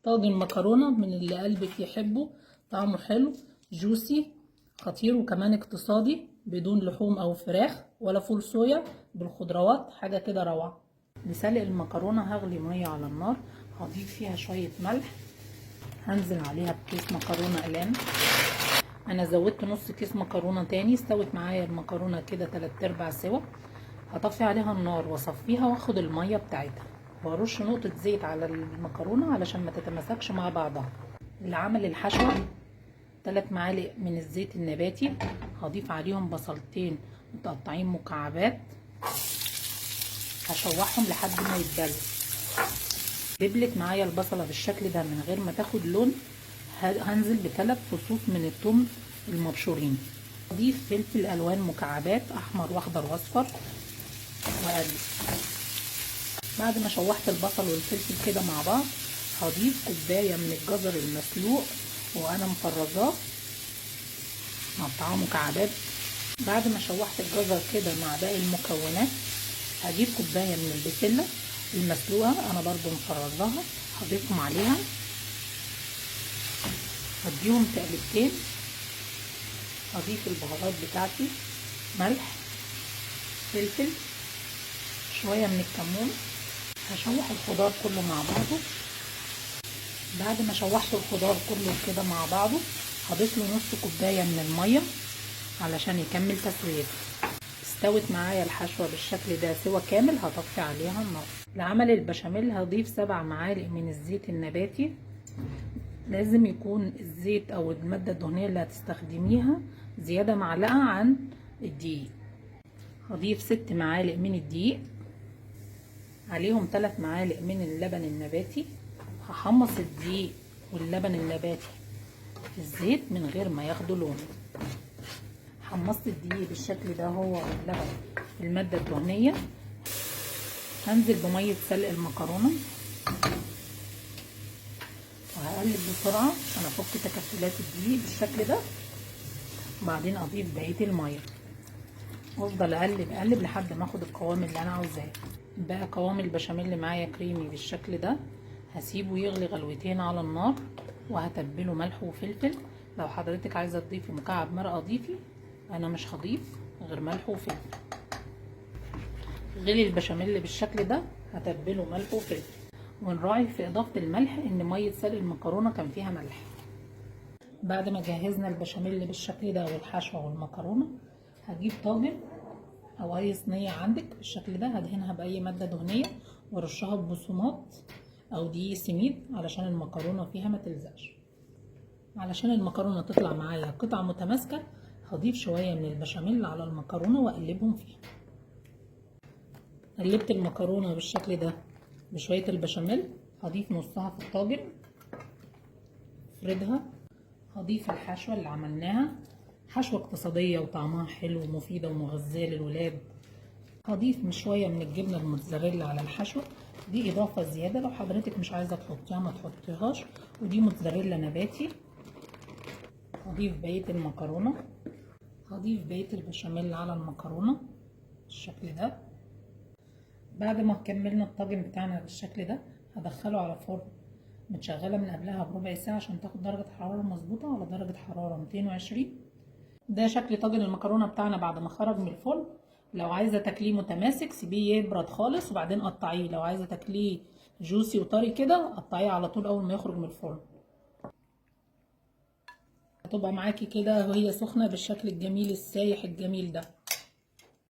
طاجن مكرونة من اللي قلبك يحبه، طعمه حلو جوسي خطير وكمان اقتصادي، بدون لحوم او فراخ ولا فول صويا، بالخضروات، حاجة كده روعة. لسلق المكرونة هغلي مية على النار، هضيف فيها شوية ملح، هنزل عليها بكيس مكرونة اقلام. انا زودت نص كيس مكرونة تاني، استوت معايا المكرونة كده 3/4 سوا. هطفي عليها النار واصفيها واخد المية بتاعتها، وارش نقطة زيت على المكرونة علشان ما تتمسكش مع بعضها. اللي عمل الحشوة 3 معالق من الزيت النباتي، هضيف عليهم بصلتين متقطعين مكعبات، هشوحهم لحد ما يتبلوا. دبلت معايا البصلة بالشكل ده من غير ما تاخد لون، هنزل ب3 فصوص من الثوم المبشورين. هضيف فلفل الوان مكعبات احمر واخضر واصفر واقلب. بعد ما شوحت البصل والفلفل كده مع بعض، هضيف كوبايه من الجزر المسلوق وانا مفرزاه مقطعاه مكعبات. بعد ما شوحت الجزر كده مع باقي المكونات، هجيب كوبايه من البسله المسلوقه انا برضو مفرزاها، هضيفهم عليها، هديهم تقلبتين. هضيف البهارات بتاعتي، ملح، فلفل، شويه من الكمون. هشوح الخضار كله مع بعضه. بعد ما شوحت الخضار كله كده مع بعضه، هضيف له نص كوبايه من الميه علشان يكمل تسويته. استوت معايا الحشوه بالشكل ده سوا كامل، هطفي عليها النار. لعمل البشاميل هضيف 7 معالق من الزيت النباتي. لازم يكون الزيت او الماده الدهنيه اللي هتستخدميها زياده معلقه عن الدقيق. هضيف 6 معالق من الدقيق، عليهم 3 معالق من اللبن النباتي. هحمص الدقيق واللبن النباتي في الزيت من غير ما ياخدوا لون. حمصت الدقيق بالشكل ده هو واللبن في الماده الدهنيه. هنزل بميه سلق المكرونه وهقلب بسرعه عشان افك تكتلات الدقيق بالشكل ده. وبعدين اضيف بقيه الميه وافضل اقلب لحد ما اخد القوام اللي انا عاوزاه. بقى قوام البشاميل اللي معايا كريمي بالشكل ده، هسيبه يغلي غلوتين على النار وهتبله ملح وفلفل. لو حضرتك عايزه تضيفي مكعب مرقه ضيفي، انا مش هضيف غير ملح وفلفل. غلي البشاميل بالشكل ده، هتبله ملح وفلفل. ونراعي في اضافه الملح ان ميه سلق المكرونه كان فيها ملح. بعد ما جهزنا البشاميل بالشكل ده والحشوه والمكرونه، هجيب طاجن او اي صينيه عندك بالشكل ده، هدهنها باي ماده دهنيه وارشها ببقسماط او دقيق سميد علشان المكرونه فيها ما تلزقش. علشان المكرونه تطلع معايا قطعه متماسكه، هضيف شويه من البشاميل على المكرونه واقلبهم فيها. قلبت المكرونه بالشكل ده بشويه البشاميل، هضيف نصها في الطاجن، افردها. هضيف الحشوه اللي عملناها، حشوه اقتصاديه وطعمها حلو ومفيده ومغذيه للولاد. هضيف شويه من الجبنه الموتزاريلا على الحشوه، دي اضافه زياده، لو حضرتك مش عايزه تحطيها ما تحطيهاش، ودي موتزاريلا نباتي. هضيف بقيه المكرونه، هضيف بقيه البشاميل على المكرونه بالشكل ده. بعد ما كملنا الطاجن بتاعنا بالشكل ده، هدخله على فرن متشغله من قبلها بربع ساعه عشان تاخد درجه حراره مظبوطه على درجه حراره 220. ده شكل طاجن المكرونه بتاعنا بعد ما خرج من الفرن. لو عايزه تاكليه متماسك سيبيه يبرد خالص وبعدين قطعيه، لو عايزه تاكليه جوسي وطري كده قطعيه على طول اول ما يخرج من الفرن. هتبقى معاكي كده وهي سخنه بالشكل الجميل السايح الجميل ده.